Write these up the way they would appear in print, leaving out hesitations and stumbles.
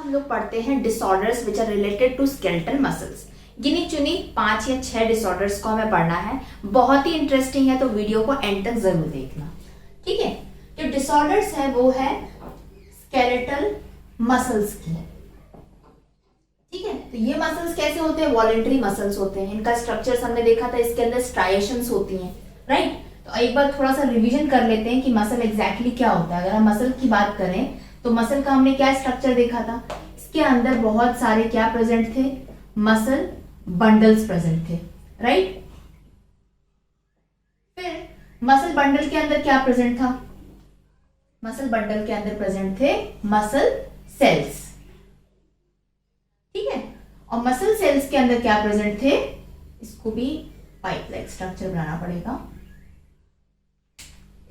हम लोग पढ़ते हैं disorders which are related to skeletal muscles. गिनी चुनी 5 या 6 डिसऑर्डर्स को हमें पढ़ना है। बहुत ही इंटरेस्टिंग है, तो वीडियो को एंड तक जरूर देखना। ठीक है, जो डिसऑर्डर्स है वो है स्केलेटल मसल्स की। ठीक है, तो ये मसल्स कैसे होते हैं? वॉलेंटरी मसल्स होते हैं। इनका स्ट्रक्चर्स हमने देखा था, इसके अंदर स्ट्राइएशंस होती हैं, राइट। तो एक बार थोड़ा सा रिवीजन कर लेते हैं कि मसल एग्जैक्टली क्या होता है। अगर हम मसल की बात करें तो मसल का हमने क्या स्ट्रक्चर देखा था? इसके अंदर बहुत सारे क्या प्रेजेंट थे? मसल बंडल्स प्रेजेंट थे, राइट। फिर मसल बंडल के अंदर क्या प्रेजेंट था? मसल बंडल के अंदर प्रेजेंट थे मसल सेल्स। ठीक है, और मसल सेल्स के अंदर क्या प्रेजेंट थे? इसको भी पाइप लाइक स्ट्रक्चर बनाना पड़ेगा।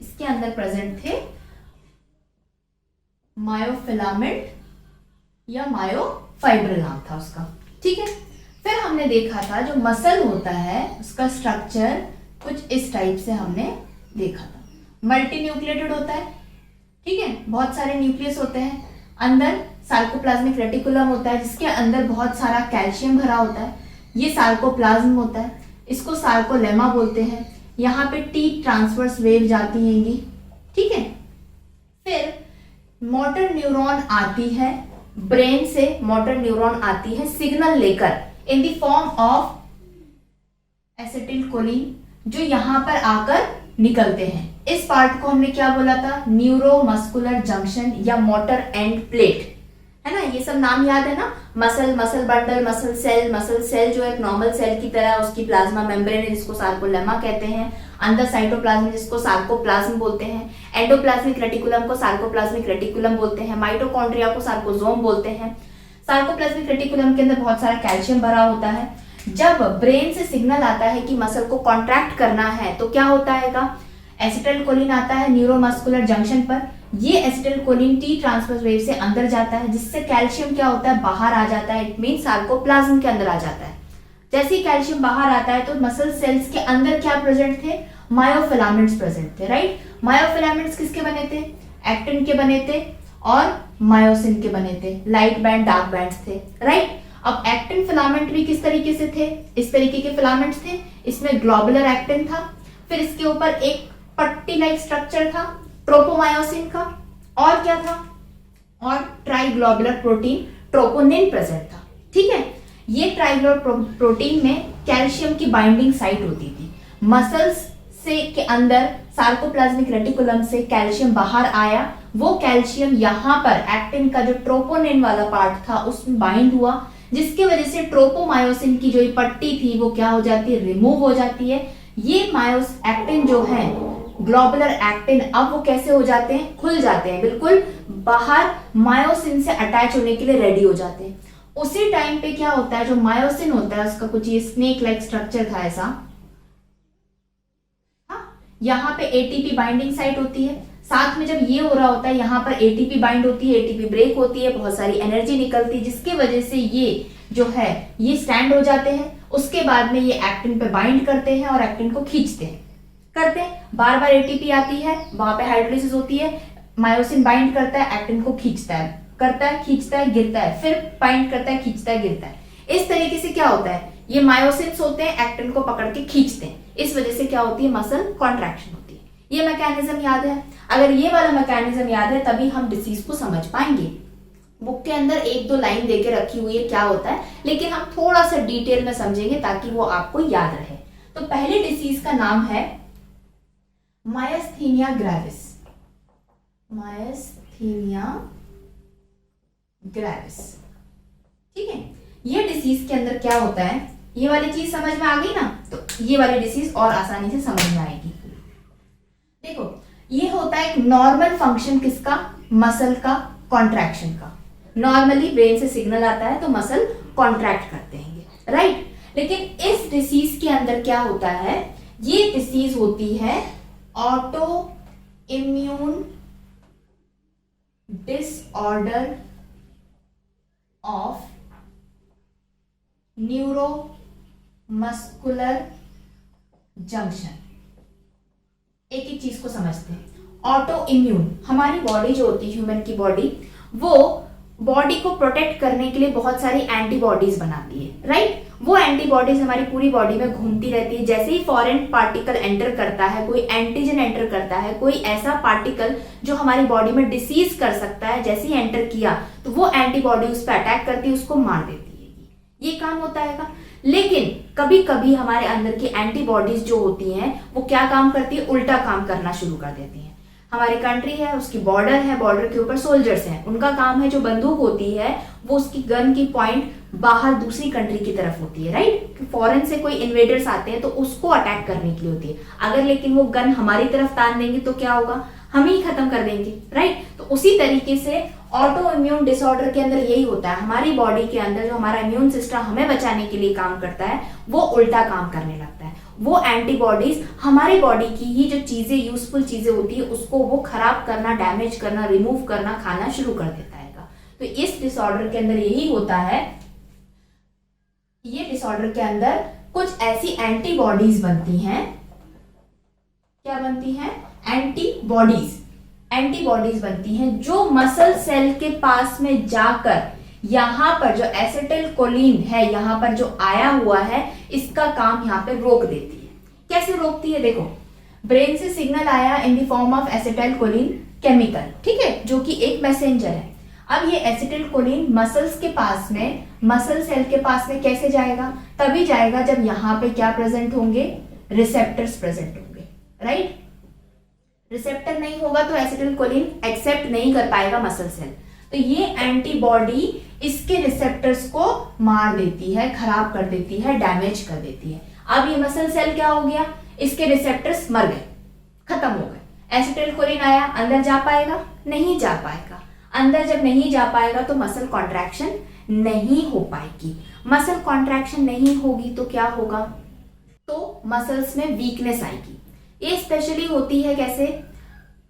इसके अंदर प्रेजेंट थे मायोफिलामेंट या मायोफाइब्रिल नाम था उसका। ठीक है, फिर हमने देखा था जो मसल होता है उसका स्ट्रक्चर कुछ इस टाइप से हमने देखा था। मल्टी न्यूक्लिएटेड होता है, ठीक है, बहुत सारे न्यूक्लियस होते हैं। अंदर सार्कोप्लाज्मिक रेटिकुलम होता है जिसके अंदर बहुत सारा कैल्शियम भरा होता है। ये सार्कोप्लाज्म होता है, इसको सार्कोलेमा बोलते हैं। यहाँ पे टी ट्रांसवर्स वेव जाती हैंगी। ठीक है, फिर मोटर न्यूरॉन आती है, ब्रेन से मोटर न्यूरॉन आती है सिग्नल लेकर in the form of acetylcholine, जो यहां पर आकर निकलते हैं। इस पार्ट को हमने क्या बोला था? न्यूरोमस्कुलर जंक्शन या मोटर एंड प्लेट, है ना। ये सब नाम याद है ना? Muscle, muscle bundle, muscle cell जो एक नॉर्मल सेल की तरह उसकी प्लाज्मा मेम्ब्रेन है जिसको सार्कोलेमा कहते हैं। अंदर साइटोप्लाज्म जिसको सार्कोप्लाज्म बोलते हैं। एंडोप्लाज्मिक रेटिकुलम को सार्कोप्लाज्मिक रेटिकुलम बोलते हैं। माइटोकॉन्ड्रिया को सार्कोसोम बोलते हैं। सार्कोप्लाज्मिक रेटिकुलम के अंदर बहुत सारा कैल्शियम भरा होता है। जब ब्रेन से सिग्नल आता है कि मसल को कॉन्ट्रैक्ट करना है तो क्या होता है? एसिटिलकोलिन आता है न्यूरोमस्कुलर जंक्शन पर। ये एसिटिलकोलिन टी ट्रांसवर्स वेव से अंदर जाता है जिससे कैल्शियम क्या होता है? बाहर आ जाता है। इट मीन सार्कोप्लाज्म के अंदर आ जाता है। जैसे ही कैल्शियम बाहर आता है तो मसल सेल्स के अंदर क्या प्रेजेंट थे? मायोफिलामेंट्स प्रेजेंट थे, राइट। मायोफिलामेंट्स किसके बने थे? एक्टिन के बने थे और मायोसिन के बने थे। लाइट बैंड, डार्क बैंड्स थे, राइट। अब एक्टिन फिलामेंट भी किस तरीके से थे? इस तरीके के फिलामेंट्स थे। इसमें ग्लोबुलर एक्टिन था, फिर इसके ऊपर एक पट्टी लाइक स्ट्रक्चर था ट्रोपोमायोसिन का, और क्या था? और ट्राइग्लोबुलर प्रोटीन ट्रोपोनिन प्रेजेंट था। ठीक है, ये ट्राइग्लोबुलर प्रोटीन में कैल्शियम की बाइंडिंग साइट होती थी। मसल्स से के अंदर सार्कोप्लाज्मिक रेटिकुलम से कैल्शियम बाहर आया, वो कैल्शियम यहाँ पर एक्टिन का जो ट्रोपोनिन वाला पार्ट था उसमें बाइंड हुआ, जिसकी वजह से ट्रोपोमायोसिन की जो पट्टी थी वो क्या हो जाती है? रिमूव हो जाती है। ये मायोस एक्टिन जो है, ग्लोबुलर एक्टिन, अब वो कैसे हो जाते हैं? खुल जाते हैं, बिल्कुल बाहर मायोसिन से अटैच होने के लिए रेडी हो जाते हैं। उसी टाइम पे क्या होता है? जो मायोसिन होता है उसका कुछ ये स्नेक लाइक स्ट्रक्चर था ऐसा। हाँ, यहाँ पे एटीपी बाइंडिंग साइट होती है। साथ में जब ये हो रहा होता है यहाँ पर एटीपी बाइंड होती है, एटीपी ब्रेक होती है, बहुत सारी एनर्जी निकलती है जिसकी वजह से ये जो है ये स्टैंड हो जाते हैं। उसके बाद में ये एक्टिन पे बाइंड करते हैं और एक्टिन को खींचते हैं, करते हैं। बार बार एटीपी आती है, वहां पे हाइड्रोलिसिस होती है, मायोसिन बाइंड करता है, एक्टिन को खींचता है, करता है, खींचता है, गिरता है, फिर बाइंड करता है, खींचता है, गिरता है। इस तरीके से क्या होता है? ये मायोसिन्स होते हैं, एक्टिन को पकड़ के खींचते हैं। इस वजह से क्या होती है? मसल कॉन्ट्रैक्शन होती है। ये मैकेनिज्म याद है? अगर ये वाला मैकेनिज्म याद है तभी हम डिसीज को समझ पाएंगे। बुक के अंदर 1-2 लाइन देके रखी हुई है क्या होता है, लेकिन हम थोड़ा सा डिटेल में समझेंगे ताकि वो आपको याद रहे। तो पहले डिसीज का नाम है मायस्थीनिया ग्रेविस। मायस्थीनिया ग्रेविस, ठीक है। ये डिसीज के अंदर क्या होता है? ये वाली चीज समझ में आ गई ना, तो ये वाली डिसीज और आसानी से समझ में आएगी। देखो, ये होता है एक नॉर्मल फंक्शन किसका? मसल का, कॉन्ट्रैक्शन का। नॉर्मली ब्रेन से सिग्नल आता है तो मसल कॉन्ट्रैक्ट करते हैं, राइट। लेकिन इस डिसीज के अंदर क्या होता है? ये डिसीज होती है auto immune disorder of neuromuscular junction. एक एक चीज को समझते हैं। ऑटो इम्यून, हमारी बॉडी जो होती है, ह्यूमन की बॉडी, वो बॉडी को प्रोटेक्ट करने के लिए बहुत सारी एंटीबॉडीज बनाती है, राइट। वो एंटीबॉडीज हमारी पूरी बॉडी में घूमती रहती है। जैसे ही फॉरेन पार्टिकल एंटर करता है, कोई एंटीजन एंटर करता है, कोई ऐसा पार्टिकल जो हमारी बॉडी में डिसीज कर सकता है, जैसे ही एंटर किया तो वो एंटीबॉडी उस पर अटैक करती है, उसको मार देती है। ये काम होता है। लेकिन कभी कभी हमारे अंदर की एंटीबॉडीज जो होती हैं वो क्या काम करती है, उल्टा काम करना शुरू कर देती है। हमारी कंट्री है, उसकी बॉर्डर है, बॉर्डर के ऊपर सोल्जर्स हैं, उनका काम है जो बंदूक होती है वो उसकी गन की पॉइंट बाहर दूसरी कंट्री की तरफ होती है, राइट। फॉरेन से कोई इन्वेडर्स आते हैं तो उसको अटैक करने के लिए होती है। अगर लेकिन वो गन हमारी तरफ तान देंगे तो क्या होगा, हम ही खत्म कर देंगे, राइट। तो उसी तरीके से ऑटो इम्यून डिसऑर्डर के अंदर यही होता है। हमारी बॉडी के अंदर जो हमारा इम्यून सिस्टम हमें बचाने के लिए काम करता है वो उल्टा काम करने लगता है। वो एंटीबॉडीज हमारी बॉडी की ही जो चीजें, यूजफुल चीजें होती है, उसको वो खराब करना, डैमेज करना, रिमूव करना, खाना शुरू कर देता है। तो इस डिसऑर्डर के अंदर यही होता है। ये डिसऑर्डर के अंदर कुछ ऐसी एंटीबॉडीज बनती हैं। क्या बनती हैं? एंटीबॉडीज। एंटीबॉडीज बनती हैं जो मसल सेल के पास में जाकर यहां पर जो एसिटिलकोलिन है, यहां पर जो आया हुआ है, इसका काम यहां पे रोक देती है। कैसे रोकती है? देखो, ब्रेन से सिग्नल आया in the form of acetylcholine chemical, ठीक है, जो कि एक मैसेंजर है। अब ये एसिटिलकोलिन मसल्स के पास में, मसल सेल के पास में कैसे जाएगा? तभी जाएगा जब यहां पे क्या प्रेजेंट होंगे? रिसेप्टर्स प्रेजेंट होंगे, राइट। रिसेप्टर नहीं होगा तो एसिटिलकोलिन एक्सेप्ट नहीं कर पाएगा मसल सेल। तो ये एंटीबॉडी इसके रिसेप्टर्स को मार देती है, खराब कर देती है, डैमेज कर देती है। अब ये मसल सेल क्या हो गया? इसके रिसेप्टर्स मर गए, खत्म हो गए। एसिटिलकोलिन आया, अंदर जा पाएगा? नहीं जा पाएगा। अंदर जब नहीं जा पाएगा तो मसल कॉन्ट्रैक्शन नहीं हो पाएगी। मसल कॉन्ट्रैक्शन नहीं होगी तो क्या होगा? तो मसल्स में वीकनेस आएगी। ये स्पेशली होती है कैसे?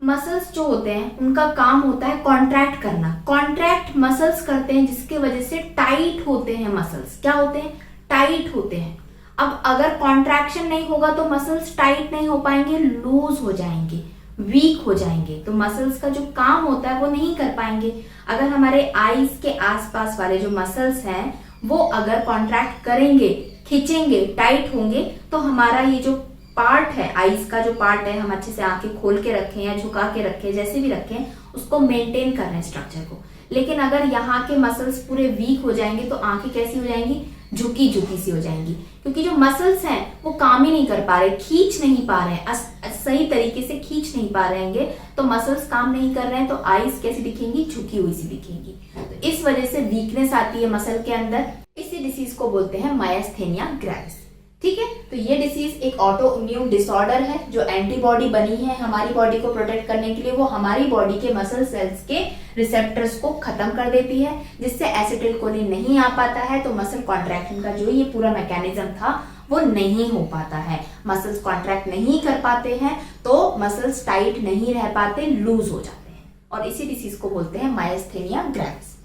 मसल्स जो होते हैं उनका काम होता है कॉन्ट्रैक्ट करना। कॉन्ट्रैक्ट मसल्स करते हैं जिसके वजह से टाइट होते हैं मसल्स। क्या होते हैं? टाइट होते हैं। अब अगर कॉन्ट्रैक्शन नहीं होगा तो मसल्स टाइट नहीं हो पाएंगे, लूज हो जाएंगे, वीक हो जाएंगे। तो मसल्स का जो काम होता है वो नहीं कर पाएंगे। अगर हमारे आईज के आसपास वाले जो मसल्स हैं वो अगर कॉन्ट्रैक्ट करेंगे, खींचेंगे, टाइट होंगे तो हमारा ये जो पार्ट है, आईज का जो पार्ट है, हम अच्छे से आंखें खोल के रखें या झुका के रखें, जैसे भी रखें, उसको मेंटेन कर रहे हैं स्ट्रक्चर को। लेकिन अगर यहाँ के मसल्स पूरे वीक हो जाएंगे तो आंखें कैसी हो जाएंगी? झुकी झुकी सी हो जाएंगी, क्योंकि जो मसल्स हैं वो काम ही नहीं कर पा रहे, खींच नहीं पा रहे हैं, सही तरीके से खींच नहीं पा रहेंगे। तो मसल्स काम नहीं कर रहे हैं तो आईज कैसी दिखेंगी? झुकी हुई सी दिखेंगी। तो इस वजह से वीकनेस आती है मसल के अंदर। इसी डिसीज को बोलते हैं मायस्थेनिया ग्रेविस, ठीक है। तो ये डिसीज एक ऑटो इम्यून डिसऑर्डर है। जो एंटीबॉडी बनी है हमारी बॉडी को प्रोटेक्ट करने के लिए, वो हमारी बॉडी के मसल सेल्स के रिसेप्टर्स को खत्म कर देती है, जिससे एसिटिलकोलिन नहीं आ पाता है। तो मसल कॉन्ट्रैक्शन का जो ये पूरा मैकेनिज्म था वो नहीं हो पाता है। मसल्स कॉन्ट्रैक्ट नहीं कर पाते हैं तो मसल्स टाइट नहीं रह पाते, लूज हो जाते हैं, और इसी डिसीज को बोलते हैं मायस्थेनिया ग्रेविस।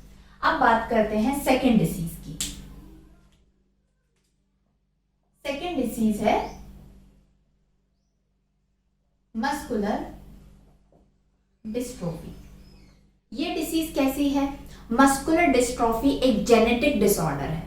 अब बात करते हैं सेकेंड डिसीज की। सेकेंड डिसीज है मस्कुलर डिस्ट्रोफी। ये डिसीज कैसी है? मस्कुलर डिस्ट्रोफी एक जेनेटिक डिसऑर्डर है।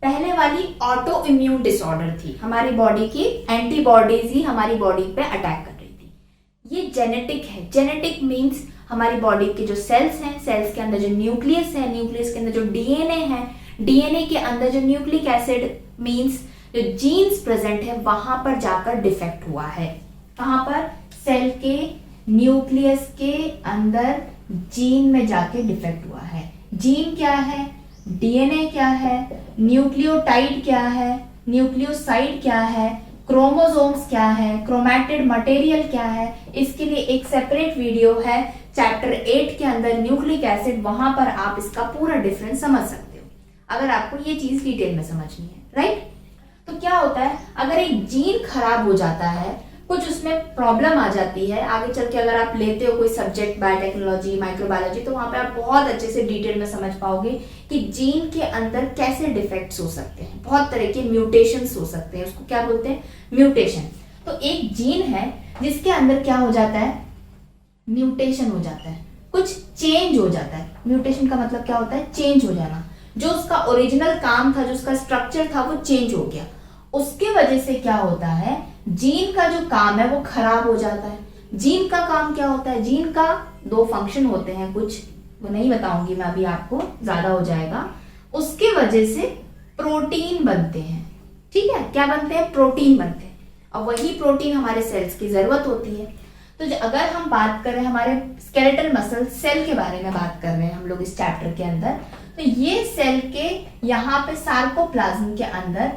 पहले वाली ऑटो इम्यून डिसऑर्डर थी, हमारी बॉडी की एंटीबॉडीज ही हमारी बॉडी पे अटैक कर रही थी। ये जेनेटिक है। जेनेटिक मींस हमारी बॉडी के जो सेल्स हैं, सेल्स के अंदर जो न्यूक्लियस है, न्यूक्लियस के अंदर जो डीएनए है, डीएनए के अंदर जो न्यूक्लिक एसिड मींस जो जीन्स प्रेजेंट है वहां पर जाकर डिफेक्ट हुआ है। कहां पर? सेल के न्यूक्लियस के अंदर जीन में जाके डिफेक्ट हुआ है। जीन क्या है? डीएनए क्या है? न्यूक्लियोटाइड क्या है? न्यूक्लियोसाइड क्या है? क्रोमोसोम्स क्या है? क्रोमैटिड मटेरियल क्या है? इसके लिए एक सेपरेट वीडियो है चैप्टर 8 के अंदर, न्यूक्लिक एसिड। वहां पर आप इसका पूरा डिफरेंस समझ सकते हो अगर आपको ये चीज डिटेल में समझनी है, राइट। तो क्या होता है, अगर एक जीन खराब हो जाता है, कुछ उसमें प्रॉब्लम आ जाती है, आगे चल के अगर आप लेते हो कोई सब्जेक्ट बायोटेक्नोलॉजी, माइक्रोबायोलॉजी, तो वहां पे आप बहुत अच्छे से डिटेल में समझ पाओगे कि जीन के अंदर कैसे डिफेक्ट्स हो सकते हैं। बहुत तरह के म्यूटेशंस हो सकते हैं, उसको क्या बोलते हैं? म्यूटेशन। तो एक जीन है जिसके अंदर क्या हो जाता है? म्यूटेशन हो जाता है। कुछ चेंज हो जाता है। म्यूटेशन का मतलब क्या होता है? चेंज हो जाना। जो उसका ओरिजिनल काम था, जो उसका स्ट्रक्चर था, वो चेंज हो गया। उसके वजह से क्या होता है, जीन का जो काम है वो खराब हो जाता है। जीन का काम क्या होता है? जीन का 2 फंक्शन होते हैं कुछ, वो नहीं बताऊंगी मैं अभी आपको, ज्यादा हो जाएगा। उसके वजह से प्रोटीन बनते हैं, ठीक है? क्या बनते हैं? प्रोटीन बनते हैं। और वही प्रोटीन हमारे सेल्स की जरूरत होती है। तो अगर हम बात कर रहे हैं हमारे स्केलेटल मसल सेल के बारे में बात कर रहे हैं हम लोग इस चैप्टर के अंदर, तो ये सेल के यहाँ पे सार्कोप्लाज्म के अंदर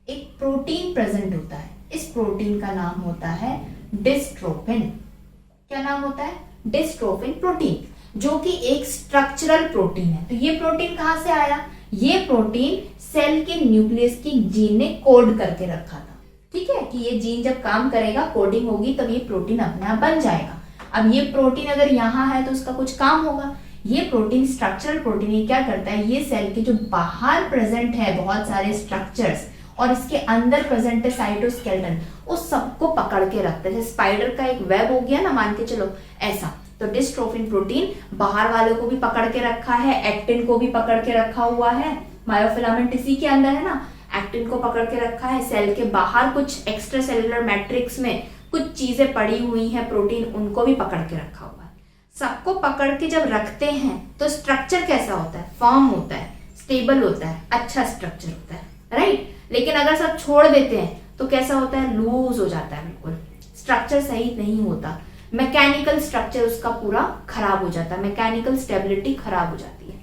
एक प्रोटीन प्रेजेंट होता है। इस प्रोटीन का नाम होता है डिस्ट्रोफिन। क्या नाम होता है? डिस्ट्रोफिन प्रोटीन, जो कि एक स्ट्रक्चरल प्रोटीन है। तो ये प्रोटीन कहां से आया? ये प्रोटीन सेल के न्यूक्लियस की जीन ने कोड करके रखा था, ठीक है? कि ये जीन जब काम करेगा, कोडिंग होगी, तब ये प्रोटीन अपने आप बन जाएगा। अब ये प्रोटीन अगर यहाँ है तो उसका कुछ काम होगा। ये प्रोटीन स्ट्रक्चरल प्रोटीन, ये क्या करता है? ये सेल के जो बाहर प्रेजेंट है बहुत सारे स्ट्रक्चर्स और इसके अंदर प्रेजेंट है साइटोस्केलेटन, उस सबको पकड़ के रखते हैं। जैसे स्पाइडर का एक वेब हो गया ना, मान के चलो ऐसा। तो डिस्ट्रोफिन प्रोटीन बाहर वालों को भी पकड़ के रखा है, एक्टिन को भी पकड़ के रखा हुआ है। मायोफिलामेंट इसी के अंदर है ना, एक्टिन को पकड़ के रखा है। सेल के बाहर कुछ एक्स्ट्रा सेलुलर मैट्रिक्स में कुछ चीजें पड़ी हुई हैं प्रोटीन, उनको भी पकड़ के रखा हुआ है। सबको पकड़ के जब रखते हैं तो स्ट्रक्चर कैसा होता है? फॉर्म होता है, स्टेबल होता है, अच्छा स्ट्रक्चर होता है, राइट? लेकिन अगर सब छोड़ देते हैं तो कैसा होता है? लूज हो जाता है, बिल्कुल स्ट्रक्चर सही नहीं होता। मैकेनिकल स्ट्रक्चर उसका पूरा खराब हो जाता है, मैकेनिकल स्टेबिलिटी खराब हो जाती है।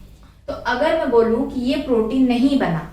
तो अगर मैं बोलूं कि ये प्रोटीन नहीं बना,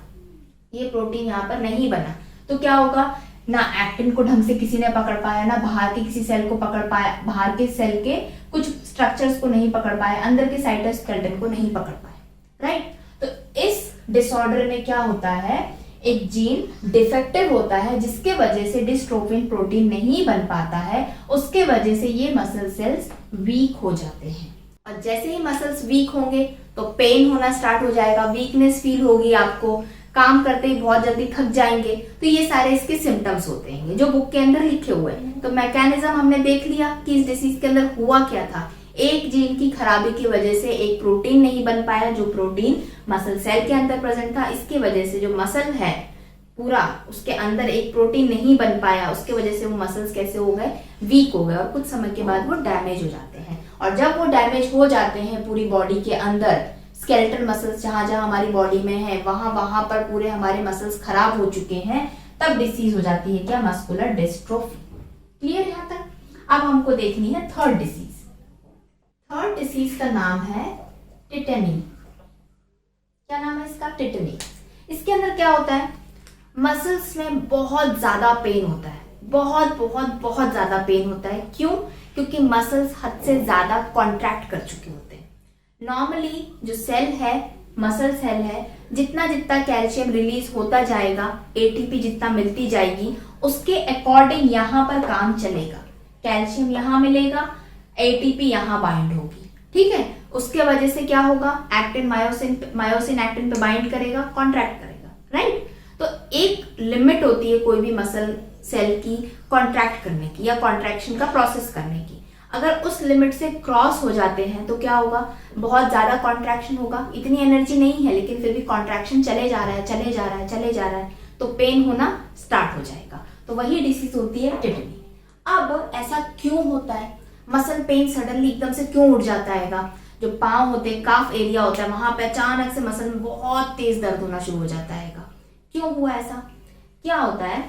ये प्रोटीन यहाँ पर नहीं बना, तो क्या होगा? ना एक्टिन को ढंग से किसी ने पकड़ पाया, ना बाहर के किसी सेल को पकड़ पाया, बाहर के सेल के कुछ स्ट्रक्चर्स को नहीं पकड़ पाए, अंदर के साइटोस्केलेटन को नहीं पकड़ पाए, राइट? तो इस डिसऑर्डर में क्या होता है? एक जीन डिफेक्टिव होता है, जिसके वजह से डिस्ट्रोफिन प्रोटीन नहीं बन पाता है। उसके वजह से ये मसल सेल्स वीक हो जाते हैं। और जैसे ही मसल्स वीक होंगे तो पेन होना स्टार्ट हो जाएगा, वीकनेस फील होगी आपको, काम करते ही बहुत जल्दी थक जाएंगे। तो ये सारे इसके सिम्टम्स होते हैं जो बुक के अंदर लिखे हुए हैं। तो मैकेनिज्म हमने देख लिया कि इस डिसीज के अंदर हुआ क्या था। एक जीन की खराबी की वजह से एक प्रोटीन नहीं बन पाया, जो प्रोटीन मसल सेल के अंदर प्रेजेंट था। इसकी वजह से जो मसल है पूरा, उसके अंदर एक प्रोटीन नहीं बन पाया, उसके वजह से वो मसल्स कैसे हो गए? वीक हो गए, और कुछ समय के बाद वो डैमेज हो जाते हैं। और जब वो डैमेज हो जाते हैं पूरी बॉडी के अंदर, स्केलेटल मसल्स जहां जहां हमारी बॉडी में है वहां पर पूरे हमारे मसल्स खराब हो चुके हैं, तब डिसीज हो जाती है क्या? Muscular dystrophy. क्लियर यहाँ तक? अब हमको देखनी है थर्ड डिसीज। थर्ड डिसीज का नाम है टिटेनी। क्या नाम है इसका? टिटेनी। इसके अंदर क्या होता है? मसल्स में बहुत ज्यादा पेन होता है, बहुत बहुत बहुत ज्यादा पेन होता है। क्यों? क्योंकि मसल्स हद से ज्यादा कॉन्ट्रैक्ट कर चुके होते हैं। नॉर्मली जो सेल है, मसल सेल है, जितना जितना कैल्शियम रिलीज होता जाएगा, एटीपी जितना मिलती जाएगी, उसके अकॉर्डिंग यहाँ पर काम चलेगा। कैल्शियम यहाँ मिलेगा, एटीपी यहाँ बाइंड होगी, ठीक है? उसके वजह से क्या होगा? एक्टिन मायोसिन एक्टिन पे बाइंड करेगा, कॉन्ट्रैक्ट करेगा, राइट? तो एक लिमिट होती है कोई भी मसल सेल की कॉन्ट्रैक्ट करने की या कॉन्ट्रैक्शन का प्रोसेस करने की। अगर उस लिमिट से क्रॉस हो जाते हैं तो क्या होगा? बहुत ज्यादा कॉन्ट्रैक्शन होगा। इतनी एनर्जी नहीं है लेकिन फिर भी कॉन्ट्रैक्शन चले जा रहा है, चले जा रहा है, चले जा रहा है, तो पेन होना स्टार्ट हो जाएगा। तो वही डिसीज होती है टिटेनी। अब ऐसा क्यों होता है? मसल पेन सडनली एकदम से क्यों उठ जाता है? जो पाँव होते हैं, काफ एरिया होता है, वहां पे अचानक से मसल में बहुत तेज दर्द होना शुरू हो जाता है। क्यों हुआ ऐसा? क्या होता है?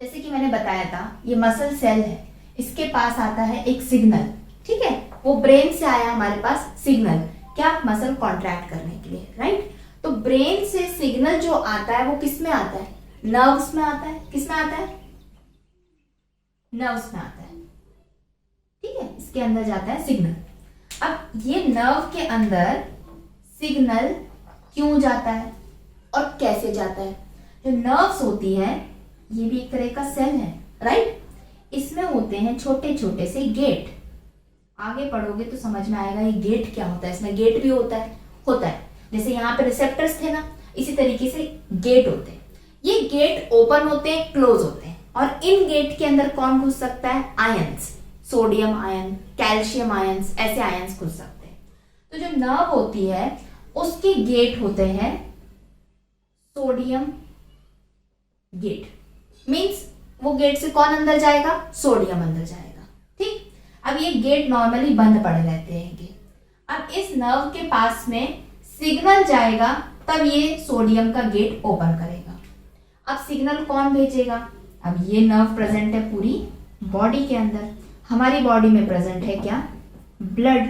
जैसे कि मैंने बताया था, ये मसल सेल है, इसके पास आता है एक सिग्नल, ठीक है? वो ब्रेन से आया हमारे पास सिग्नल, क्या? मसल कॉन्ट्रैक्ट करने के लिए, राइट? तो ब्रेन से सिग्नल जो आता है वो किस में आता है? नर्व्स में आता है। किस में आता है? नर्व्स में आता है, ठीक है? इसके अंदर जाता है सिग्नल। अब ये नर्व के अंदर सिग्नल क्यों जाता है और कैसे जाता है? जो नर्व्स होती है, ये भी एक तरह का सेल है, राइट? इसमें होते हैं छोटे छोटे से गेट। आगे पढ़ोगे तो समझ में आएगा ये गेट क्या होता है। इसमें गेट भी होता है। जैसे यहाँ पे रिसेप्टर्स थे ना, इसी तरीके से गेट होते हैं। ये गेट ओपन होते हैं, क्लोज होते हैं, और इन गेट के अंदर कौन घुस सकता है? Ions, sodium ion, calcium ions, ऐसे आयंस घुस सकते हैं। तो जो नर्व होती है उसके गेट होते हैं सोडियम गेट, मींस वो गेट से कौन अंदर जाएगा, सोडियम अंदर जाएगा। ठीक, अब ये गेट नॉर्मली बंद पड़े रहते हैं। अब इस नर्व के पास में सिग्नल जाएगा, तब ये सोडियम का गेट ओपन करेगा। अब सिग्नल कौन भेजेगा, अब ये नर्व प्रेजेंट है पूरी बॉडी के अंदर। हमारी बॉडी में प्रेजेंट है क्या, ब्लड।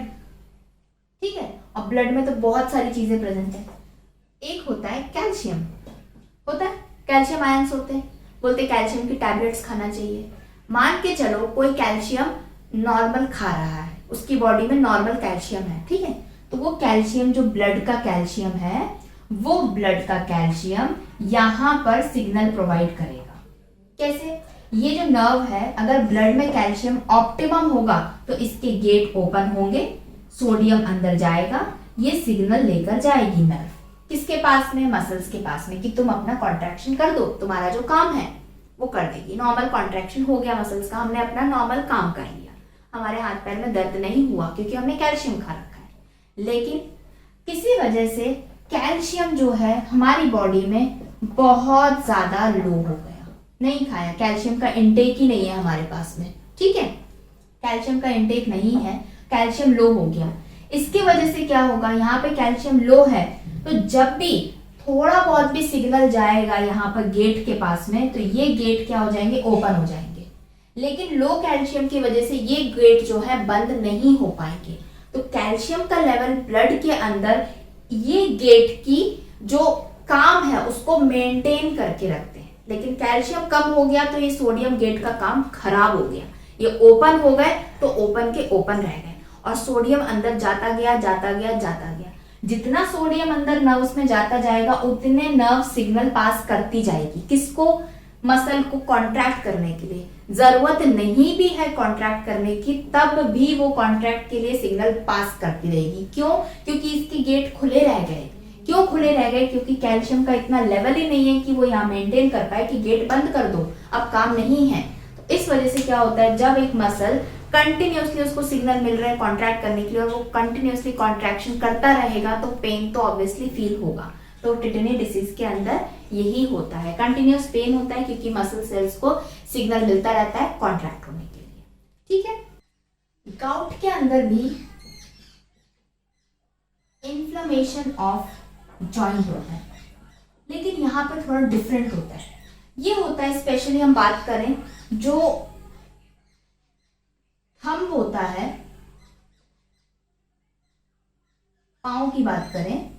ठीक है, और ब्लड में तो बहुत सारी चीजें प्रेजेंट है। एक होता है कैल्शियम, होता है कैल्शियम आयंस होते हैं, बोलते कैल्शियम की टैबलेट्स खाना चाहिए। मान के चलो कोई कैल्शियम नॉर्मल खा रहा है, उसकी बॉडी में नॉर्मल कैल्शियम है, ठीक है, तो वो कैल्शियम जो ब्लड का कैल्शियम है, वो ब्लड का कैल्शियम यहाँ पर सिग्नल प्रोवाइड करेगा। कैसे, ये जो नर्व है अगर ब्लड में कैल्शियम ऑप्टिमम होगा तो इसके गेट ओपन होंगे, सोडियम अंदर जाएगा, ये सिग्नल लेकर जाएगी नर्व किसके पास में, मसल्स के पास में, कि तुम अपना कॉन्ट्रैक्शन कर दो, तुम्हारा जो काम है वो कर देगी। नॉर्मल कॉन्ट्रैक्शन हो गया मसल्स का, हमने अपना नॉर्मल काम कर लिया, हमारे हाथ पैर में दर्द नहीं हुआ क्योंकि हमने कैल्शियम खा रखा है। लेकिन किसी वजह से कैल्शियम जो है हमारी बॉडी में बहुत ज्यादा लो हो गया, नहीं खाया, कैल्शियम का इंटेक ही नहीं है हमारे पास में। ठीक है, कैल्शियम का इंटेक नहीं है, कैल्शियम लो हो गया। इसकी वजह से क्या होगा, यहाँ पे कैल्शियम लो है तो जब भी थोड़ा बहुत भी सिग्नल जाएगा यहाँ पर गेट के पास में, तो ये गेट क्या हो जाएंगे, ओपन हो जाएंगे। लेकिन लो कैल्शियम की वजह से ये गेट जो है बंद नहीं हो पाएंगे। तो कैल्शियम का लेवल ब्लड के अंदर ये गेट की जो काम है उसको मेंटेन करके रखते हैं। लेकिन कैल्शियम कम हो गया तो ये सोडियम गेट का काम खराब हो गया, ये ओपन हो गए तो ओपन के ओपन रह गए और सोडियम अंदर जाता गया जाता गया जाता गया। जितना सोडियम अंदर नर्व्स में जाता जाएगा उतने नर्व सिग्नल पास करती जाएगी। किसको, मसल को कॉन्ट्रैक्ट करने के लिए। जरूरत नहीं भी है कॉन्ट्रैक्ट करने की, तब भी वो कॉन्ट्रैक्ट के लिए सिग्नल पास करती रहेगी। क्यों, क्योंकि इसके गेट खुले रह गए। क्यों खुले रह गए, क्योंकि कैल्शियम का इतना लेवल ही नहीं है कि वो यहाँ मेंटेन कर पाए कि गेट बंद कर दो, अब काम नहीं है। तो इस वजह से क्या होता है, जब एक मसल कंटिन्यूअसली उसको सिग्नल मिल रहा है कॉन्ट्रैक्ट करने के लिए और वो कंटिन्यूअसली कॉन्ट्रैक्शन करता रहेगा तो पेन तो ऑब्वियसली फील होगा। तो टिटेनी डिसीज के अंदर यही होता है, कंटिन्यूअस पेन होता है क्योंकि मसल सेल्स को सिग्नल मिलता रहता है कॉन्ट्रैक्ट होने के लिए। ठीक है, गाउट के अंदर भी इन्फ्लेमेशन ऑफ जॉइंट होता है, लेकिन यहाँ पर थोड़ा डिफरेंट होता है। ये होता है, स्पेशली हम बात करें जो थंब होता है, पांव की बात करें,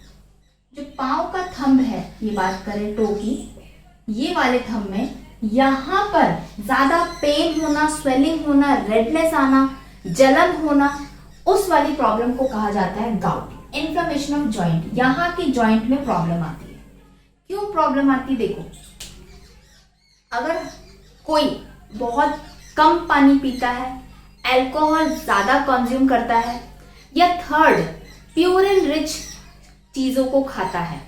जो पांव का थंब है, ये बात करें टो की, ये वाले थंब में यहां पर ज्यादा पेन होना, स्वेलिंग होना, रेडनेस आना, जलन होना, उस वाली प्रॉब्लम को कहा जाता है गाउट, इन्फ्लेमेशन ऑफ जॉइंट। यहां की जॉइंट में प्रॉब्लम आती है। क्यों प्रॉब्लम आती है, देखो, अगर कोई बहुत कम पानी पीता है, अल्कोहल ज्यादा कंज्यूम करता है, या थर्ड प्यूरिन रिच चीजों को खाता है,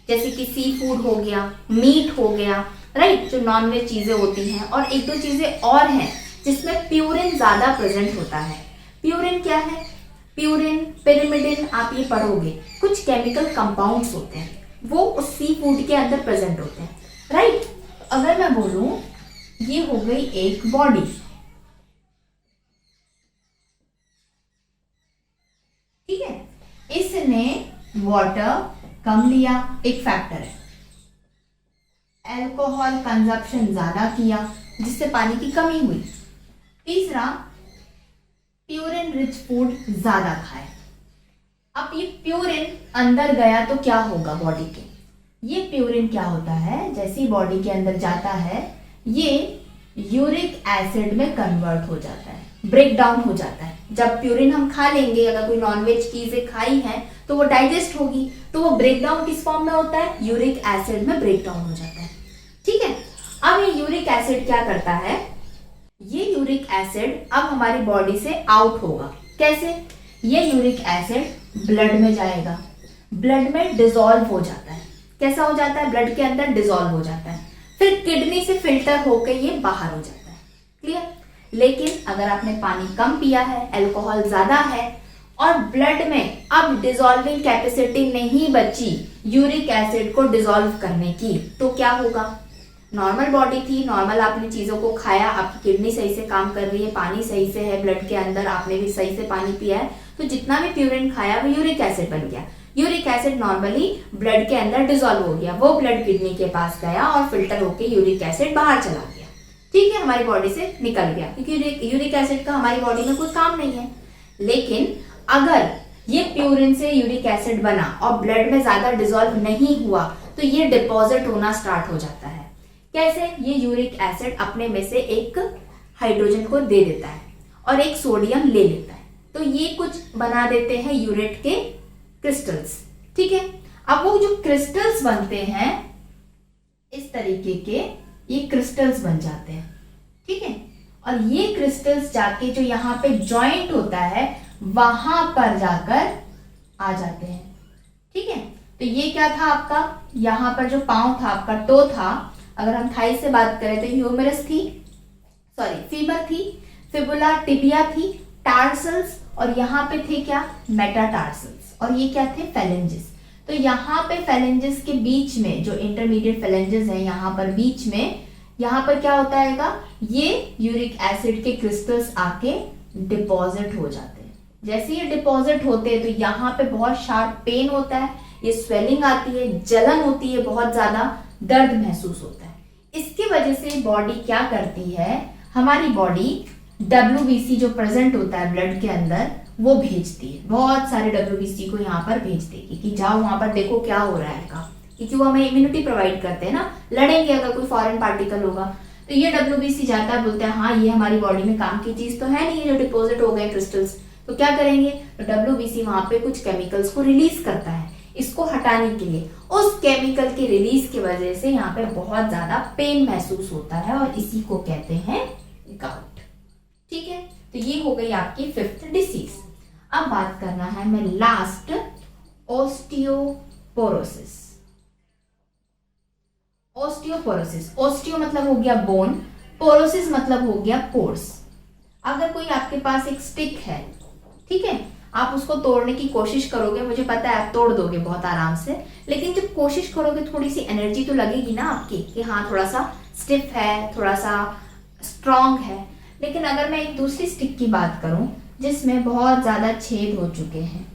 जैसे कि सी फूड हो गया, मीट हो गया, राइट, जो नॉनवेज चीजें होती हैं, और एक दो चीजें और हैं जिसमें प्यूरिन ज्यादा प्रेजेंट होता है। प्यूरिन क्या है, प्यूरिन, पिरिमिडिन, आप ये पढ़ोगे, कुछ केमिकल कंपाउंड्स होते हैं, वो उस सी फूड के अंदर प्रेजेंट होते हैं, राइट। अगर मैं बोलूं ये हो गई एक बॉडी, ठीक है, इसने वाटर कम लिया, एक फैक्टर है, अल्कोहल कंजप्शन ज्यादा किया जिससे पानी की कमी हुई, तीसरा प्यूरिन रिच फूड ज्यादा खाए। अब ये प्यूरिन अंदर गया तो क्या होगा बॉडी के, ये प्यूरिन क्या होता है, जैसे ही बॉडी के अंदर जाता है ये यूरिक एसिड में कन्वर्ट हो जाता है, ब्रेक डाउन हो जाता है। जब प्यूरिन हम खा लेंगे, अगर कोई नॉनवेज चीजें खाई हैं तो वो डाइजेस्ट होगी, तो वो ब्रेक डाउन किस फॉर्म में होता है, यूरिक एसिड में ब्रेक डाउन हो जाता है। ठीक है, अब ये यूरिक एसिड क्या करता है, ये यूरिक एसिड अब हमारी बॉडी से आउट होगा। कैसे, ये यूरिक एसिड ब्लड में जाएगा, ब्लड में डिसॉल्व हो जाता है। कैसा हो जाता है, ब्लड के अंदर डिसॉल्व हो जाता है, फिर किडनी से फिल्टर होकर ये बाहर हो जाता है। क्लियर, लेकिन अगर आपने पानी कम पिया है, अल्कोहल ज्यादा है और ब्लड में अब डिसॉल्विंग कैपेसिटी नहीं बची यूरिक एसिड को डिसॉल्व करने की, तो क्या होगा? नॉर्मल बॉडी थी, नॉर्मल आपने चीजों को खाया, आपकी किडनी सही से काम कर रही है, पानी सही से है ब्लड के अंदर, आपने भी सही से पानी पिया है, तो जितना भी प्यूरिन खाया वो यूरिक एसिड बन गया। यूरिक एसिड नॉर्मली ब्लड के अंदर डिसॉल्व हो गया, वो ब्लड किडनी के पास गया और फिल्टर होके यूरिक एसिड बाहर चला गया। ठीक है, हमारी बॉडी से निकल गया, क्योंकि यूरिक एसिड का हमारी बॉडी में कोई काम नहीं है। लेकिन अगर ये प्यूरिन से यूरिक एसिड बना और ब्लड में ज्यादा डिसॉल्व नहीं हुआ तो ये डिपॉजिट होना स्टार्ट हो जाता है। कैसे? ये यूरिक एसिड अपने में से एक हाइड्रोजन को दे देता है और एक सोडियम ले लेता है, तो ये कुछ बना देते हैं यूरेट के क्रिस्टल्स। ठीक है, अब वो जो क्रिस्टल्स बनते हैं इस तरीके के, ये क्रिस्टल्स बन जाते हैं। ठीक है, और ये क्रिस्टल्स जाके जो यहाँ पे जॉइंट होता है वहां पर जाकर आ जाते हैं। ठीक है, तो ये क्या था आपका, यहाँ पर जो पांव था आपका, टो था, अगर हम थाई से बात करें तो ह्यूमरस थी, सॉरी फीमर थी, फिबुला टिबिया थी, टार्सल्स, और यहाँ पे थे क्या, मेटाटार्सल्स, और ये क्या थे, फेलेंजेस। तो यहाँ पे फेलेंजेस के बीच में जो इंटरमीडिएट फेलेंजेस है, यहाँ पर बीच में, यहाँ पर क्या होता है, ये यूरिक एसिड के क्रिस्टल्स आके डिपॉजिट हो जाते हैं। जैसे ये डिपॉजिट होते हैं तो यहाँ पे बहुत शार्प पेन होता है, ये स्वेलिंग आती है, जलन होती है, बहुत ज्यादा दर्द महसूस होता है। इसकी वजह से बॉडी क्या करती है, हमारी बॉडी WBC जो प्रेजेंट होता है ब्लड के अंदर वो भेजती है, बहुत सारे WBC को यहाँ पर भेज देगी कि जाओ वहां पर देखो क्या हो रहा है का, क्योंकि वो हमें इम्यूनिटी प्रोवाइड करते हैं ना, लड़ेंगे अगर कोई फॉरेन पार्टिकल होगा तो ये WBC जाता है, बोलते हैं हाँ ये हमारी बॉडी में काम की चीज तो है नहीं, जो डिपोजिट हो गए क्रिस्टल्स, तो क्या करेंगे, तो WBC वहां पे कुछ केमिकल्स को रिलीज करता है इसको हटाने के लिए। उस केमिकल के रिलीज की वजह से यहाँ पे बहुत ज्यादा पेन महसूस होता है और इसी को कहते हैं गाउट। ठीक है, तो ये हो गई आपकी 5th डिसीज। अब बात करना है मैं लास्ट, ओस्टियोपोरोसिस। ओस्टियोपोरोसिस, ओस्टियो मतलब हो गया बोन, पोरोसिस मतलब हो गया पोर्स। अगर कोई आपके पास एक स्टिक है, ठीक है, आप उसको तोड़ने की कोशिश करोगे, मुझे पता है आप तोड़ दोगे बहुत आराम से, लेकिन जब कोशिश करोगे थोड़ी सी एनर्जी तो लगेगी ना आपकी कि हाँ थोड़ा सा स्टिफ है, थोड़ा सा स्ट्रांग है। लेकिन अगर मैं एक दूसरी स्टिक की बात करूं जिसमें बहुत ज्यादा छेद हो चुके हैं,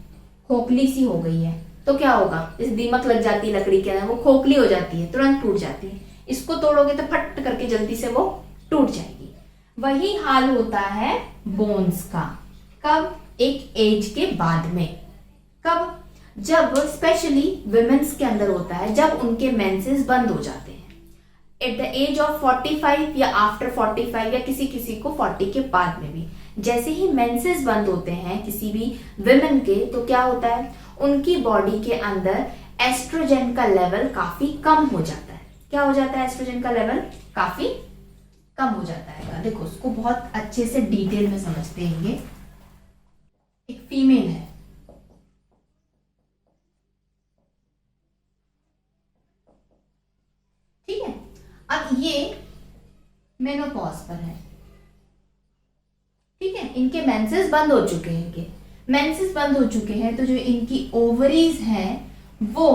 खोखली सी हो गई है, तो क्या होगा, इस दीमक लग जाती है लकड़ी के अंदर, वो खोखली हो जाती है, तुरंत टूट जाती है। इसको तोड़ोगे तो फट करके जल्दी से वो टूट जाएगी। वही हाल होता है बोन्स का। कब? एक एज के बाद में। कब? जब स्पेशली विमेन्स के अंदर होता है, जब उनके मेंसेस बंद हो जाते हैं एट द एज ऑफ 45 या आफ्टर 45 या किसी किसी को 40 के बाद में भी। जैसे ही मेंसेस बंद होते हैं किसी भी विमेन के, तो क्या होता है, उनकी बॉडी के अंदर एस्ट्रोजन का लेवल काफी कम हो जाता है। क्या हो जाता है, एस्ट्रोजन का लेवल काफी कम हो जाता है। देखो उसको बहुत अच्छे से डिटेल में समझते हैं। एक फीमेल है, ठीक है, अब ये मेनोपॉज पर है, ठीक है, इनके मेंसेस बंद हो चुके हैं, इनके मेंसेस बंद हो चुके हैं, तो जो इनकी ओवरीज हैं वो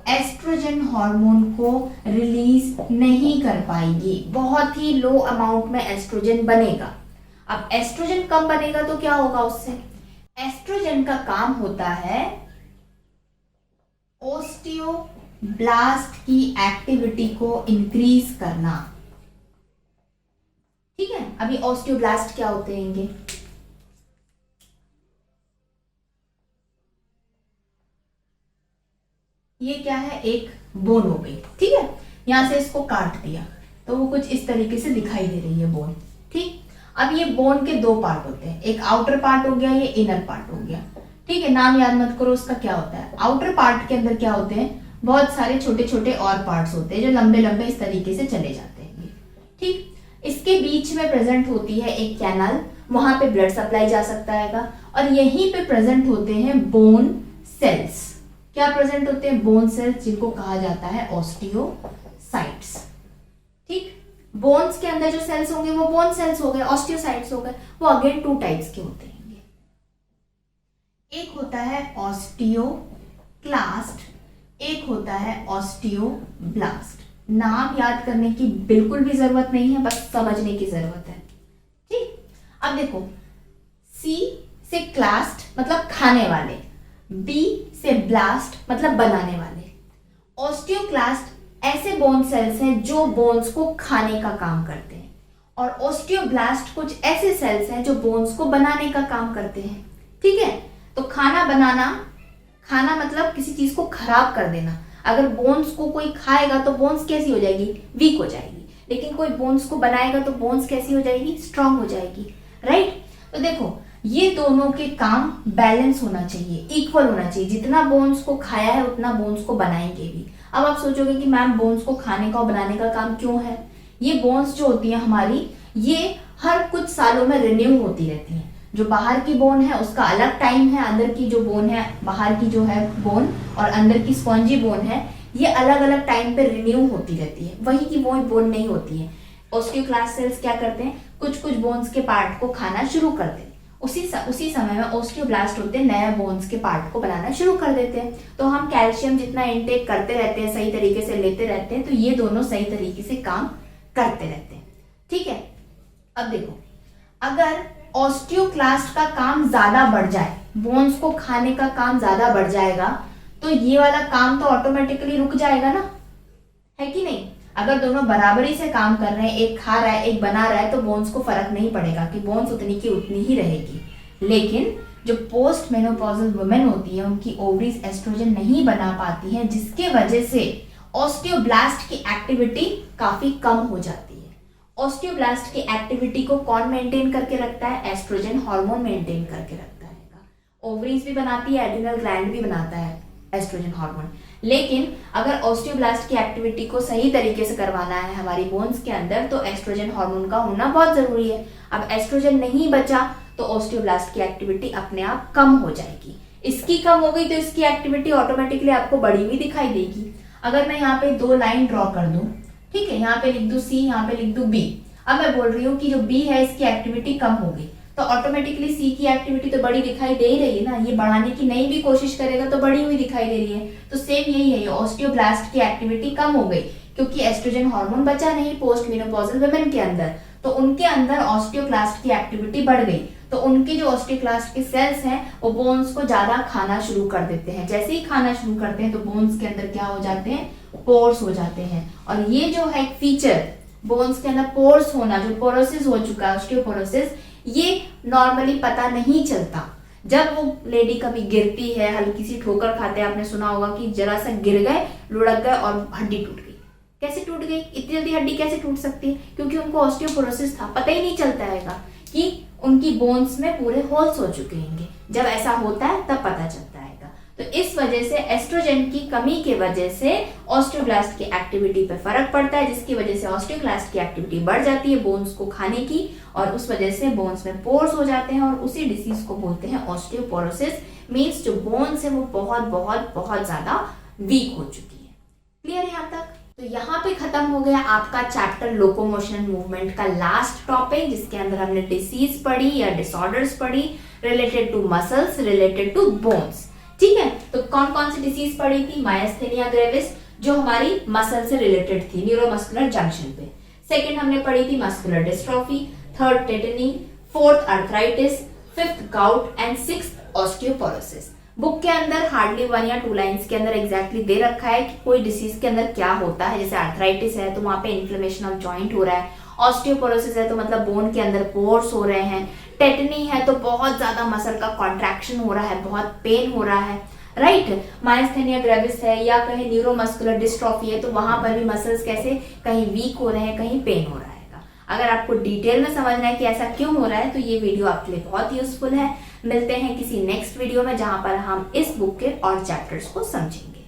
एस्ट्रोजन हार्मोन को रिलीज नहीं कर पाएगी, बहुत ही लो अमाउंट में एस्ट्रोजन बनेगा। अब एस्ट्रोजन कम बनेगा तो क्या होगा उससे, एस्ट्रोजन का काम होता है ओस्टियोब्लास्ट की एक्टिविटी को इंक्रीज करना। ठीक है, अभी ओस्टियोब्लास्ट क्या होते हैं इनके, ये क्या है, एक बोन हो गई, ठीक है, यहां से इसको काट दिया तो वो कुछ इस तरीके से दिखाई दे रही है बोन। ठीक, अब ये बोन के दो पार्ट होते हैं, एक आउटर पार्ट हो गया, ये इनर पार्ट हो गया। ठीक है, नाम याद मत करो उसका क्या होता है। आउटर पार्ट के अंदर क्या होते हैं, बहुत सारे छोटे छोटे और पार्ट्स होते हैं जो लंबे लंबे इस तरीके से चले जाते हैं। ठीक, इसके बीच में प्रेजेंट होती है एक कैनाल, वहां पे ब्लड सप्लाई जा सकता है, और यहीं पे प्रेजेंट होते हैं बोन सेल्स। क्या प्रेजेंट होते हैं, बोन सेल्स, जिनको कहा जाता है ऑस्टियोसाइट्स। ठीक, बोन्स के अंदर जो सेल्स होंगे वो बोन सेल्स हो गए, ऑस्टियोसाइट्स हो गए, वो अगेन 2 टाइप्स के होते हैं। एक होता है ऑस्टियोक्लास्ट, एक होता है ऑस्टियोब्लास्ट। नाम याद करने की बिल्कुल भी जरूरत नहीं है, बस समझने की जरूरत है। ठीक, अब देखो, सी से क्लास्ट मतलब खाने वाले, बी से ब्लास्ट मतलब बनाने वाले। ऑस्टियोक्लास्ट ऐसे बोन सेल्स हैं जो बोन्स को खाने का काम करते हैं, और ऑस्टियोब्लास्ट कुछ ऐसे सेल्स हैं जो बोन्स को बनाने का काम करते हैं। ठीक है, तो खाना बनाना, खाना मतलब किसी चीज को खराब कर देना। अगर बोन्स को कोई खाएगा तो बोन्स कैसी हो जाएगी, वीक हो जाएगी, लेकिन कोई बोन्स को बनाएगा तो बोन्स कैसी हो जाएगी, स्ट्रांग हो जाएगी। राइट, तो देखो ये दोनों के काम बैलेंस होना चाहिए, इक्वल होना चाहिए। जितना बोन्स को खाया है उतना बोन्स को बनाएंगे भी। अब आप सोचोगे कि मैम बोन्स को खाने का और बनाने का काम क्यों है? ये बोन्स जो होती है हमारी, ये हर कुछ सालों में रिन्यू होती रहती है। जो बाहर की बोन है उसका अलग टाइम है, अंदर की जो बोन है, बाहर की जो है बोन और अंदर की स्पॉन्जी बोन है, ये अलग अलग टाइम पे रिन्यू होती रहती है, वही की वही बोन नहीं होती है। ऑस्टियोक्लास्ट सेल्स क्या करते हैं, कुछ कुछ बोन्स के पार्ट को खाना शुरू करते हैं, उसी समय में ऑस्टियोब्लास्ट होते हैं, नया बोन्स के पार्ट को बनाना शुरू कर देते हैं। तो हम कैल्शियम जितना इनटेक करते रहते हैं, सही तरीके से लेते रहते हैं, तो ये दोनों सही तरीके से काम करते रहते हैं। ठीक है, अब देखो, अगर ऑस्टियोक्लास्ट का काम ज्यादा बढ़ जाए, बोन्स को खाने का काम ज्यादा बढ़ जाएगा, तो ये वाला काम तो ऑटोमेटिकली रुक जाएगा ना, है कि नहीं? अगर दोनों बराबरी से काम कर रहे हैं, एक खा रहा है एक बना रहा है, तो बोन्स को फर्क नहीं पड़ेगा कि बोन्स उतनी की उतनी ही रहेगी। लेकिन जो पोस्ट मेनोपॉजल वुमेन होती है, उनकी ओवरीज एस्ट्रोजन नहीं बना पाती हैं, जिसके वजह से ऑस्टियोब्लास्ट की एक्टिविटी काफी कम हो जाती है। ऑस्टियोब्लास्ट की एक्टिविटी को कौन मेंटेन करके रखता है? एस्ट्रोजन हार्मोन मेंटेन करके रखता है। ओवरीज भी बनाती है, एड्रिनल ग्लैंड भी बनाता है एस्ट्रोजन हार्मोन। लेकिन अगर ऑस्टियोब्लास्ट की एक्टिविटी को सही तरीके से करवाना है हमारी बोन्स के अंदर, तो एस्ट्रोजन हार्मोन का होना बहुत जरूरी है। अब एस्ट्रोजन नहीं बचा तो ऑस्टियोब्लास्ट की एक्टिविटी अपने आप कम हो जाएगी। इसकी कम हो गई तो इसकी एक्टिविटी ऑटोमेटिकली आपको बढ़ी हुई दिखाई देगी। अगर मैं यहाँ पे 2 लाइन ड्रॉ कर दूं, ठीक है, यहाँ पे लिख दूं सी, यहाँ पे लिख दूं बी। अब मैं बोल रही हूँ कि जो बी है इसकी एक्टिविटी कम हो गई, तो ऑटोमेटिकली सी की एक्टिविटी तो बड़ी दिखाई दे ही रही है ना। ये बढ़ाने की नहीं भी कोशिश करेगा तो बड़ी हुई दिखाई दे रही है। तो सेम यही है, ऑस्टियोब्लास्ट की एक्टिविटी कम हो गई क्योंकि एस्ट्रोजन हार्मोन बचा नहीं पोस्ट मेनोपॉजल वुमेन के अंदर, तो उनके अंदर ऑस्टियोक्लास्ट की एक्टिविटी बढ़ गई। तो उनके जो ऑस्टियोक्लास्ट के सेल्स हैं वो बोन्स को ज्यादा खाना शुरू कर देते हैं। जैसे ही खाना शुरू करते हैं तो बोन्स के अंदर क्या हो जाते हैं, पोर्स हो जाते हैं। और ये जो है फीचर, बोन्स के अंदर पोर्स होना, जो पोरोसिस हो चुका है ऑस्टियोपोरोसिस, ये नॉर्मली पता नहीं चलता। जब वो लेडी कभी गिरती है, हल्की सी ठोकर खाते हैं, आपने सुना होगा कि जरा सा गिर गए, लुढ़क गए और हड्डी टूट गई। कैसे टूट गई? इतनी जल्दी हड्डी कैसे टूट सकती है? क्योंकि उनको ऑस्टियोपोरोसिस था, पता ही नहीं चलता है कि उनकी बोन्स में पूरे होल्स हो चुके होंगे। जब ऐसा होता है तब पता चलता है। तो इस वजह से एस्ट्रोजन की कमी के वजह से ऑस्टियोब्लास्ट की एक्टिविटी पे फर्क पड़ता है, जिसकी वजह से ऑस्टियोक्लास्ट की एक्टिविटी बढ़ जाती है बोन्स को खाने की, और उस वजह से बोन्स में पोर्स हो जाते हैं, और उसी डिसीज को बोलते हैं ऑस्टियोपोरोसिस। मींस जो बोन्स है वो बहुत बहुत बहुत ज्यादा वीक हो चुकी है। क्लियर है यहाँ तक? तो यहाँ पे खत्म हो गया आपका चैप्टर लोकोमोशन मूवमेंट का लास्ट टॉपिक, जिसके अंदर हमने डिसीज पढ़ी या डिसऑर्डर्स पढ़ी related to muscles, related to bones. ठीक है, तो कौन कौन सी डिसीज पढ़ी थी? मायस्थेनिया ग्रेविस, जो हमारी मसल से रिलेटेड थी, न्यूरोमस्कुलर जंक्शन पे। सेकंड हमने पढ़ी थी muscular dystrophy, third tetani, fourth arthritis, fifth gout and sixth osteoporosis. Book के अंदर हार्डली 1 या 2 लाइंस के अंदर एग्जैक्टली दे रखा है कि कोई डिसीज के अंदर क्या होता है। जैसे आर्थराइटिस है तो वहां पे इन्फ्लेमेशन ऑफ जॉइंट हो रहा है, ऑस्टियोपोरोसिस है तो मतलब बोन के अंदर पोर्स हो रहे हैं, टेटनी है तो बहुत ज्यादा मसल का कॉन्ट्रैक्शन हो रहा है, बहुत पेन हो रहा है, राइट। मायस्थेनिया ग्रेविस है या कहीं न्यूरोमस्कुलर डिस्ट्रॉफी है तो वहां पर भी मसल्स कैसे कहीं वीक हो रहे हैं, कहीं पेन हो रहा है। अगर आपको डिटेल में समझना है कि ऐसा क्यों हो रहा है तो ये वीडियो आपके लिए बहुत यूजफुल है। मिलते हैं किसी नेक्स्ट वीडियो में जहां पर हम इस बुक के और चैप्टर्स को समझेंगे।